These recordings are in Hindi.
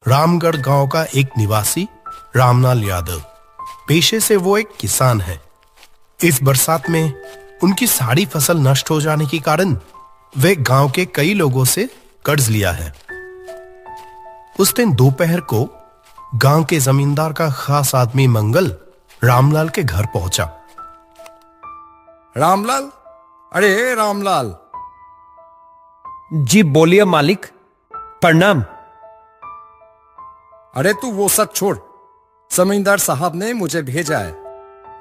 रामगढ़ गांव का एक निवासी रामलाल यादव, पेशे से वो एक किसान है। इस बरसात में उनकी सारी फसल नष्ट हो जाने के कारण वे गांव के कई लोगों से कर्ज लिया है। उस दिन दोपहर को गांव के जमींदार का खास आदमी मंगल रामलाल के घर पहुंचा। रामलाल, अरे रामलाल। जी बोलिए मालिक, प्रणाम। अरे तू वो सब छोड़, जमींदार साहब ने मुझे भेजा है।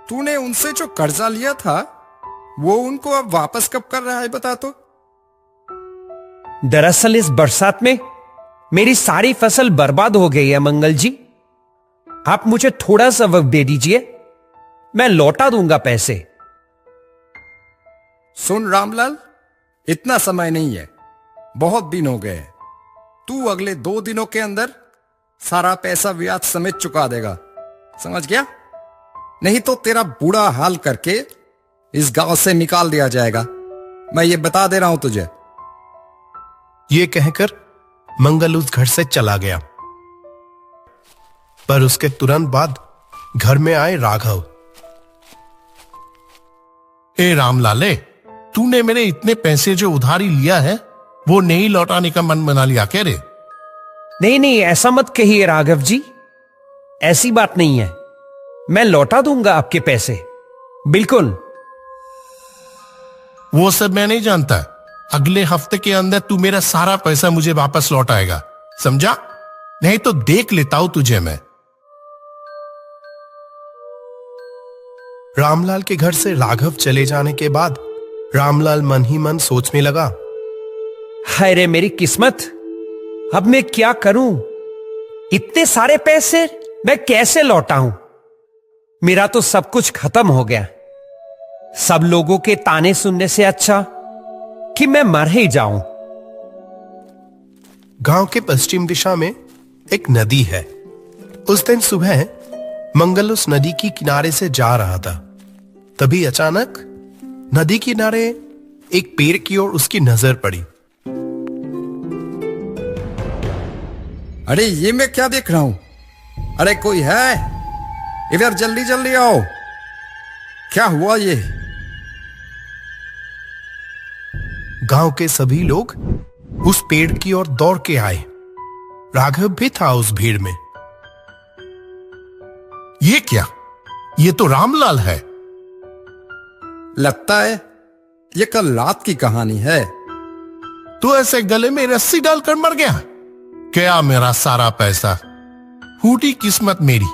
तूने उनसे जो कर्जा लिया था वो उनको अब वापस कब कर रहा है, बता तो। दरअसल इस बरसात में मेरी सारी फसल बर्बाद हो गई है मंगल जी। आप मुझे थोड़ा सा वक्त दे दीजिए, मैं लौटा दूंगा पैसे। सुन रामलाल, इतना समय नहीं है, बहुत दिन हो गए। तू अगले 2 दिनों के अंदर सारा पैसा ब्याज समेत चुका देगा, समझ गया? नहीं तो तेरा बुरा हाल करके इस गांव से निकाल दिया जाएगा, मैं ये बता दे रहा हूं तुझे। ये कहकर मंगल उस घर से चला गया। पर उसके तुरंत बाद घर में आए राघव। ए रामलाले, तूने मेरे इतने पैसे जो उधारी लिया है वो नहीं लौटाने का मन बना लिया क्या रे? नहीं नहीं, ऐसा मत कहिए राघव जी, ऐसी बात नहीं है। मैं लौटा दूंगा आपके पैसे, बिल्कुल। वो सब मैं नहीं जानता। अगले हफ्ते के अंदर तू मेरा सारा पैसा मुझे वापस लौटाएगा, समझा? नहीं तो देख लेता हूं तुझे मैं। रामलाल के घर से राघव चले जाने के बाद रामलाल मन ही मन सोचने लगा, हाय रे मेरी किस्मत, अब मैं क्या करूं? इतने सारे पैसे मैं कैसे लौटाऊं? मेरा तो सब कुछ खत्म हो गया। सब लोगों के ताने सुनने से अच्छा कि मैं मर ही जाऊं। गांव के पश्चिम दिशा में एक नदी है। उस दिन सुबह मंगल उस नदी की किनारे से जा रहा था। तभी अचानक नदी किनारे एक पेड़ की ओर उसकी नजर पड़ी। अरे ये मैं क्या देख रहा हूं? अरे कोई है? इधर जल्दी जल्दी आओ। क्या हुआ ये? गांव के सभी लोग उस पेड़ की ओर दौड़ के आए। राघव भी था उस भीड़ में। ये क्या? ये तो रामलाल है। लगता है ये कल रात की कहानी है। तू ऐसे गले में रस्सी डालकर मर गया? क्या मेरा सारा पैसा? फूटी किस्मत मेरी।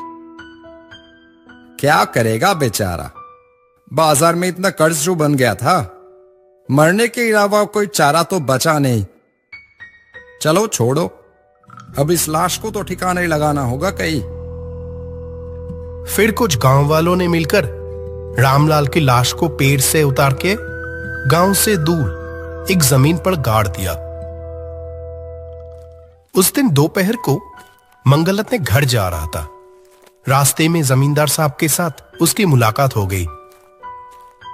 क्या करेगा बेचारा, बाजार में इतना कर्ज जो बन गया था, मरने के अलावा कोई चारा तो बचा नहीं। चलो छोड़ो, अब इस लाश को तो ठिकाने लगाना होगा कहीं। फिर कुछ गांव वालों ने मिलकर रामलाल की लाश को पेड़ से उतार के गांव से दूर एक जमीन पर गाड़ दिया। उस दिन दोपहर को मंगल अपने घर जा रहा था। रास्ते में जमींदार साहब के साथ उसकी मुलाकात हो गई।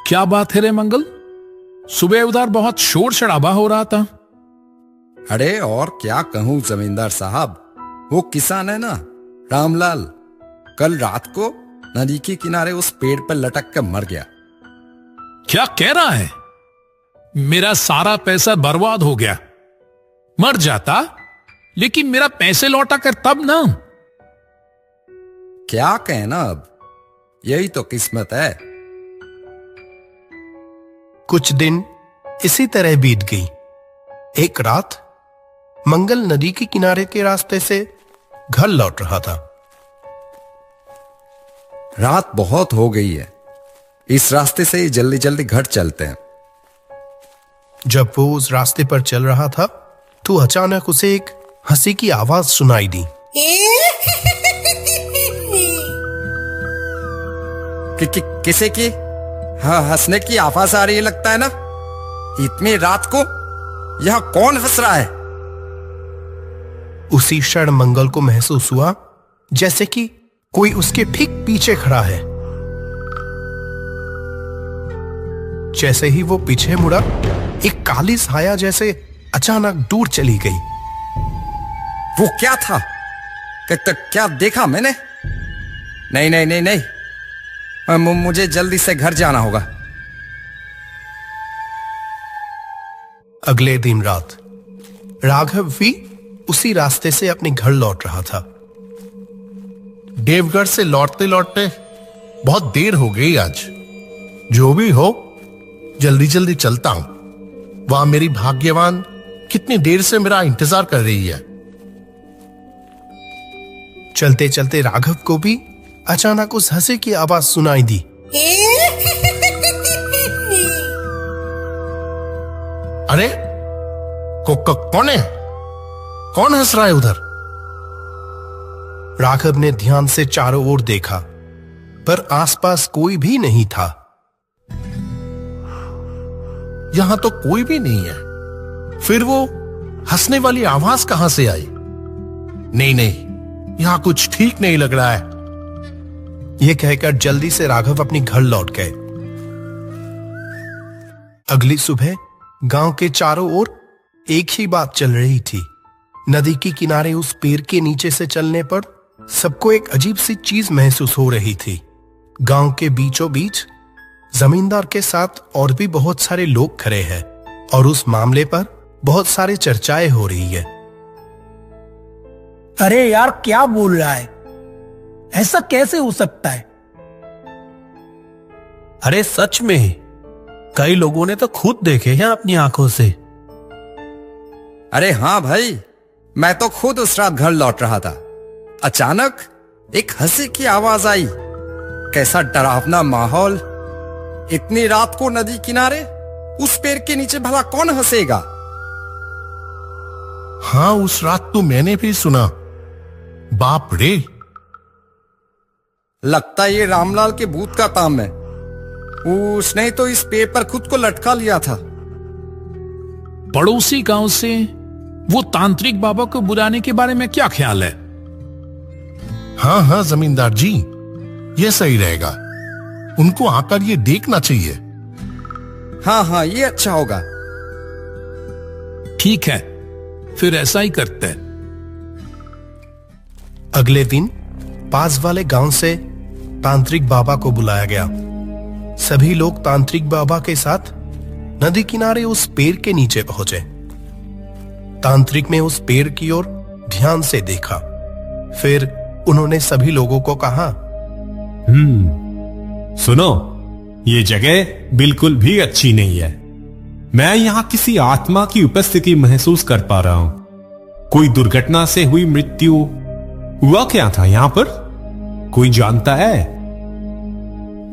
क्या बात है रे मंगल, सुबह उधर बहुत शोर शराबा हो रहा था। अरे और क्या कहूं जमींदार साहब, वो किसान है ना रामलाल, कल रात को नदी के किनारे उस पेड़ पर लटक कर मर गया। क्या कह रहा है? मेरा सारा पैसा बर्बाद हो गया। मर जाता लेकिन मेरा पैसे लौटा कर तब ना। क्या कहना, अब यही तो किस्मत है। कुछ दिन इसी तरह बीत गई। एक रात मंगल नदी के किनारे के रास्ते से घर लौट रहा था। रात बहुत हो गई है, इस रास्ते से ही जल्दी जल्दी घर चलते हैं। जब वो उस रास्ते पर चल रहा था तो अचानक उसे एक हंसी की आवाज सुनाई दी। किसे की? हाँ, हंसने की आवाज आ रही है लगता है ना। इतनी रात को यहां कौन हंस रहा है? उसी क्षण मंगल को महसूस हुआ जैसे कि कोई उसके ठीक पीछे खड़ा है। जैसे ही वो पीछे मुड़ा, एक काली साया जैसे अचानक दूर चली गई। वो क्या था? क्या देखा मैंने? नहीं नहीं नहीं नहीं, मुझे जल्दी से घर जाना होगा। अगले दिन रात राघव भी उसी रास्ते से अपने घर लौट रहा था। देवगढ़ से लौटते लौटते बहुत देर हो गई आज। जो भी हो, जल्दी जल्दी चलता हूं। वहां मेरी भाग्यवान कितनी देर से मेरा इंतजार कर रही है। चलते चलते राघव को भी अचानक उस हंसी की आवाज सुनाई दी। अरे कौन है? कौन हंस रहा है उधर? राघव ने ध्यान से चारों ओर देखा, पर आसपास कोई भी नहीं था। यहां तो कोई भी नहीं है। फिर वो हंसने वाली आवाज कहां से आई? नहीं नहीं, यहां कुछ ठीक नहीं लग रहा है। यह कहकर जल्दी से राघव अपने घर लौट गए। अगली सुबह गांव के चारों ओर एक ही बात चल रही थी। नदी के किनारे उस पेड़ के नीचे से चलने पर सबको एक अजीब सी चीज महसूस हो रही थी। गांव के बीचों बीच जमींदार के साथ और भी बहुत सारे लोग खड़े हैं और उस मामले पर बहुत सारे चर्चाएं हो रही है। अरे यार, क्या बोल रहा है? ऐसा कैसे हो सकता है? अरे सच में, कई लोगों ने तो खुद देखे हैं अपनी आंखों से। अरे हाँ भाई, मैं तो खुद उस रात घर लौट रहा था। अचानक एक हंसी की आवाज आई। कैसा डरावना माहौल। इतनी रात को नदी किनारे उस पेड़ के नीचे भला कौन हंसेगा? हाँ, उस रात तो मैंने भी सुना। बाप रे, लगता ये रामलाल के भूत का काम है। उसने तो इस पेड़ पर खुद को लटका लिया था। पड़ोसी गांव से वो तांत्रिक बाबा को बुलाने के बारे में क्या ख्याल है? हाँ हाँ जमींदार जी, ये सही रहेगा। उनको आकर ये देखना चाहिए। हाँ हाँ, ये अच्छा होगा। ठीक है, फिर ऐसा ही करते हैं। अगले दिन पास वाले गांव से तांत्रिक बाबा को बुलाया गया। सभी लोग तांत्रिक बाबा के साथ नदी किनारे उस पेड़ के नीचे पहुंचे। तांत्रिक ने उस पेड़ की ओर ध्यान से देखा। फिर उन्होंने सभी लोगों को कहा, सुनो, ये जगह बिल्कुल भी अच्छी नहीं है। मैं यहां किसी आत्मा की उपस्थिति महसूस कर पा रहा हूं। कोई दुर्घटना से हुई मृत्यु हुआ क्या था यहां पर? कोई जानता है?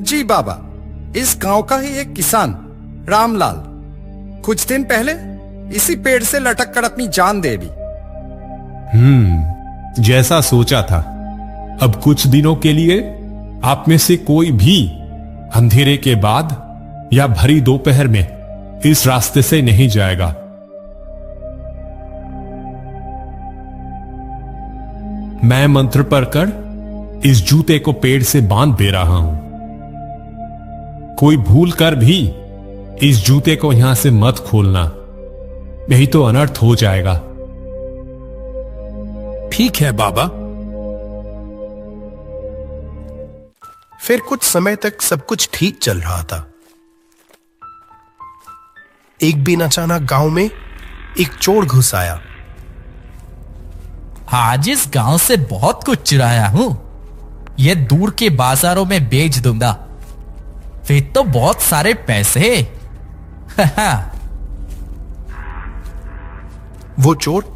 जी बाबा, इस गांव का ही एक किसान रामलाल कुछ दिन पहले इसी पेड़ से लटक कर अपनी जान दे दी। जैसा सोचा था। अब कुछ दिनों के लिए आप में से कोई भी अंधेरे के बाद या भरी दोपहर में इस रास्ते से नहीं जाएगा। मैं मंत्र पढ़कर इस जूते को पेड़ से बांध दे रहा हूं। कोई भूल कर भी इस जूते को यहां से मत खोलना, नहीं तो अनर्थ हो जाएगा। ठीक है बाबा। फिर कुछ समय तक सब कुछ ठीक चल रहा था। एक दिन अचानक गांव में एक चोर घुस आया। आज इस गांव से बहुत कुछ चुराया हूं, ये दूर के बाजारों में बेच दूंगा, फिर तो बहुत सारे पैसे। वो चोर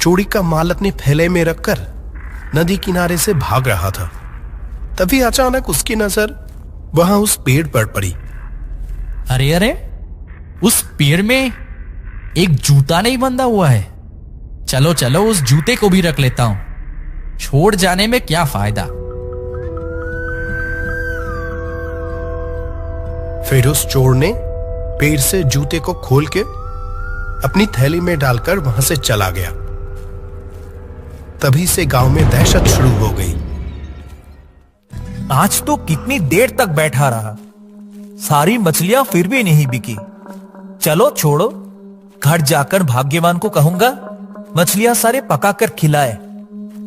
चोरी का माल अपने थैले में रखकर नदी किनारे से भाग रहा था। तभी अचानक उसकी नजर वहां उस पेड़ पर पड़ी। अरे अरे, उस पेड़ में एक जूता नहीं बंधा हुआ है। चलो चलो, उस जूते को भी रख लेता हूं, छोड़ जाने में क्या फायदा। फिर उस चोर ने पेड़ से जूते को खोल के अपनी थैली में डालकर वहां से चला गया। तभी से गांव में दहशत शुरू हो गई। आज तो कितनी देर तक बैठा रहा, सारी मछलियां फिर भी नहीं बिकी। चलो छोड़ो, घर जाकर भाग्यवान को कहूंगा मछलियां सारे पकाकर खिलाए,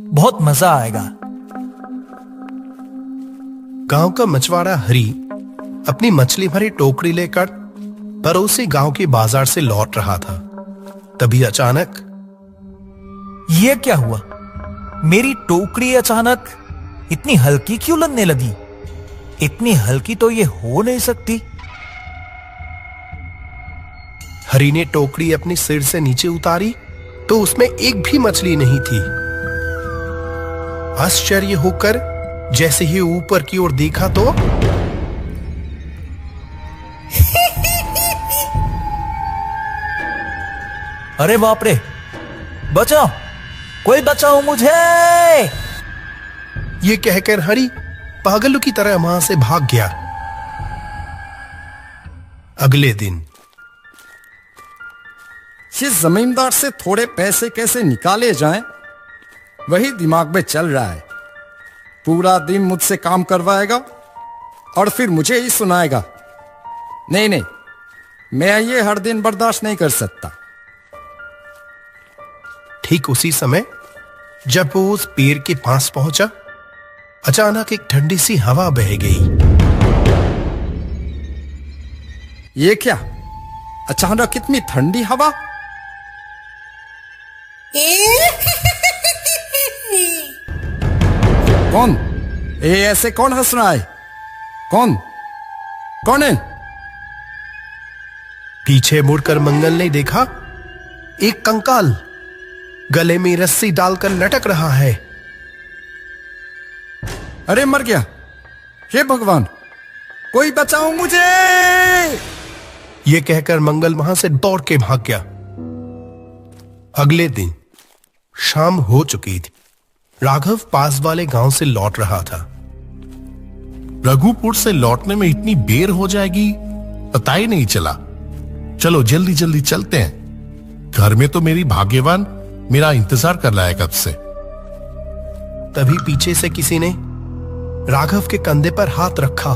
बहुत मजा आएगा। गांव का मछुआरा हरी अपनी मछली भरी टोकरी लेकर पड़ोसी गांव के बाजार से लौट रहा था। तभी अचानक ये क्या हुआ? मेरी टोकरी अचानक इतनी हल्की क्यों लगने लगी? इतनी हल्की तो ये हो नहीं सकती। हरी ने टोकरी अपनी सिर से नीचे उतारी तो उसमें एक भी मछली नहीं थी। आश्चर्य होकर जैसे ही ऊपर की ओर देखा तो अरे बाप रे, बचाओ, कोई बचाओ मुझे! ये कहकर हरी पागलों की तरह वहां से भाग गया। अगले दिन इस जमींदार से थोड़े पैसे कैसे निकाले जाएं, वही दिमाग में चल रहा है। पूरा दिन मुझसे काम करवाएगा और फिर मुझे ही सुनाएगा। नहीं नहीं, मैं ये हर दिन बर्दाश्त नहीं कर सकता। ठीक उसी समय जब वो उस पेड़ के पास पहुंचा, अचानक एक ठंडी सी हवा बह गई। ये क्या? अचानक कितनी ठंडी हवा! कौन? ऐसे कौन हंस रहा है? कौन है? पीछे मुड़कर मंगल ने देखा एक कंकाल गले में रस्सी डालकर लटक रहा है। अरे मर गया! हे भगवान, कोई बचाओ मुझे! यह कहकर मंगल वहां से दौड़ के भाग गया। अगले दिन शाम हो चुकी थी। राघव पास वाले गांव से लौट रहा था। रघुपुर से लौटने में इतनी देर हो जाएगी पता ही नहीं चला। चलो जल्दी जल्दी चलते हैं। घर में तो मेरी भाग्यवान मेरा इंतजार कर रहा है कब से। तभी पीछे से किसी ने राघव के कंधे पर हाथ रखा।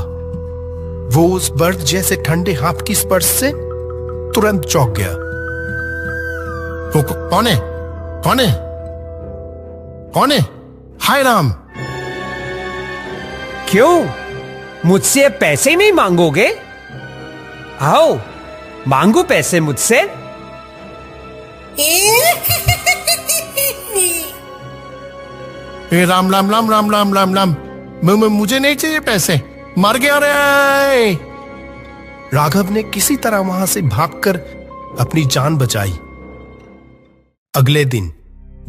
वो उस बर्फ जैसे ठंडे हाथ की स्पर्श से तुरंत चौंक गया। कौन है? कौन है? कौन है? हाय राम! क्यों मुझसे पैसे नहीं मांगोगे? आओ मांगो पैसे मुझसे। ए राम राम राम राम राम राम राम, मुझे नहीं चाहिए पैसे, मर गया रे! राघव ने किसी तरह वहां से भागकर अपनी जान बचाई। अगले दिन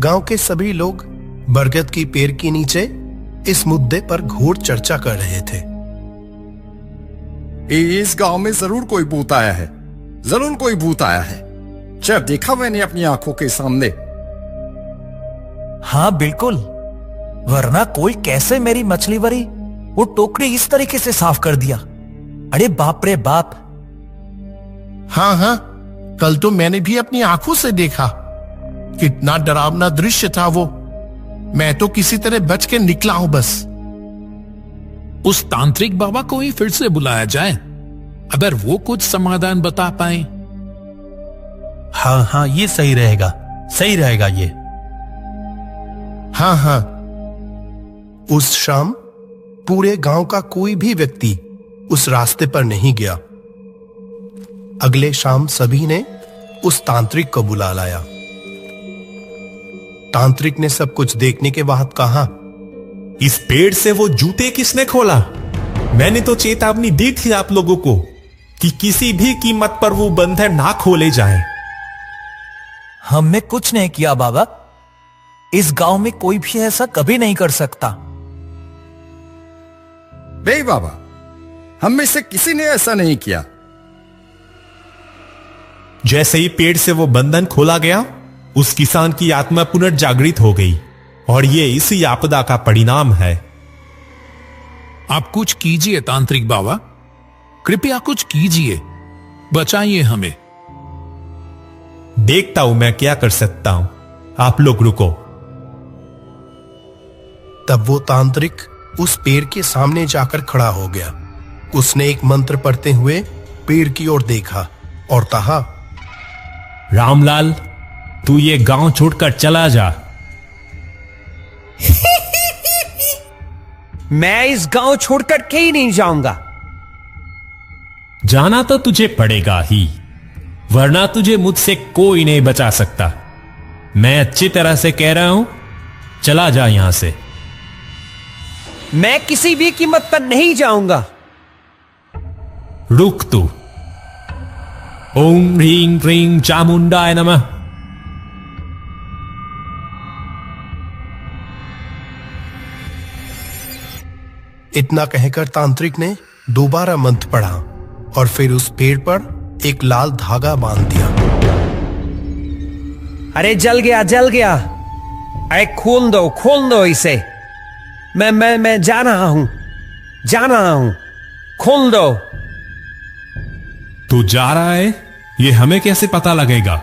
गांव के सभी लोग बरगद की पेड़ के नीचे इस मुद्दे पर घोर चर्चा कर रहे थे। इस गांव में जरूर कोई भूत आया है, जरूर कोई भूत आया है। जब देखा मैंने अपनी आंखों के सामने। हाँ बिल्कुल, वरना कोई कैसे मेरी मछली भरी वो टोकरी इस तरीके से साफ कर दिया? अरे बाप रे बाप! हाँ हाँ, कल तो मैंने भी अपनी आंखों से देखा। कितना डरावना दृश्य था वो। मैं तो किसी तरह बच के निकला हूं बस। उस तांत्रिक बाबा को ही फिर से बुलाया जाए, अगर वो कुछ समाधान बता पाए। हाँ हाँ, ये सही रहेगा ये। हाँ हाँ। उस शाम पूरे गांव का कोई भी व्यक्ति उस रास्ते पर नहीं गया। अगले शाम सभी ने उस तांत्रिक को बुला लाया। तांत्रिक ने सब कुछ देखने के बाद कहा, इस पेड़ से वो जूते किसने खोला? मैंने तो चेतावनी दी थी आप लोगों को कि किसी भी कीमत पर वो बंधन ना खोले जाएं। हमने कुछ नहीं किया बाबा। इस गांव में कोई भी ऐसा कभी नहीं कर सकता। बे बाबा, हम में से किसी ने ऐसा नहीं किया। जैसे ही पेड़ से वो बंधन खोला गया, उस किसान की आत्मा पुनर्जागृत हो गई और ये इसी आपदा का परिणाम है। आप कुछ कीजिए तांत्रिक बाबा, कृपया कुछ कीजिए, बचाइए हमें। देखता हूं मैं क्या कर सकता हूं, आप लोग रुको। तब वो तांत्रिक उस पेड़ के सामने जाकर खड़ा हो गया। उसने एक मंत्र पढ़ते हुए पेड़ की ओर देखा और कहा, रामलाल, तू ये गांव छोड़कर चला जा। मैं इस गांव छोड़कर कहीं नहीं जाऊंगा। जाना तो तुझे पड़ेगा ही, वरना तुझे मुझसे कोई नहीं बचा सकता। मैं अच्छी तरह से कह रहा हूं, चला जा यहां से। मैं किसी भी कीमत पर नहीं जाऊंगा। रुक तू। ओम ह्रीं क्रीं चामुंडाय नमः। इतना कहकर तांत्रिक ने दोबारा मंत्र पढ़ा और फिर उस पेड़ पर एक लाल धागा बांध दिया। अरे जल गया। अरे खोल दो इसे। मैं जा रहा हूं। खोल दो। तू जा रहा है, ये हमें कैसे पता लगेगा?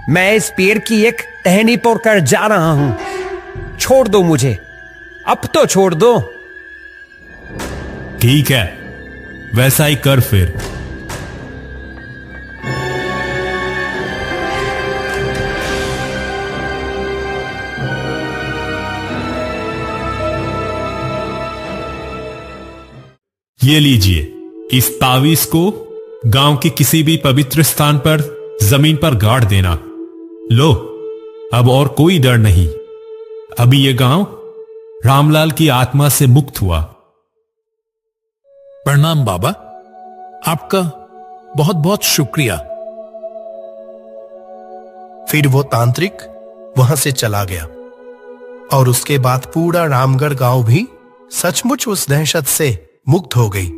मैं इस पेड़ की एक टहनी तोड़कर जा रहा हूं। छोड़ दो मुझे, अब तो छोड़ दो। ठीक है, वैसा ही कर फिर। ये लीजिए, इस तावीज को गांव के किसी भी पवित्र स्थान पर जमीन पर गाड़ देना। लो, अब और कोई डर नहीं। अभी यह गांव रामलाल की आत्मा से मुक्त हुआ। प्रणाम बाबा, आपका बहुत बहुत शुक्रिया। फिर वो तांत्रिक वहां से चला गया और उसके बाद पूरा रामगढ़ गांव भी सचमुच उस दहशत से मुक्त हो गई।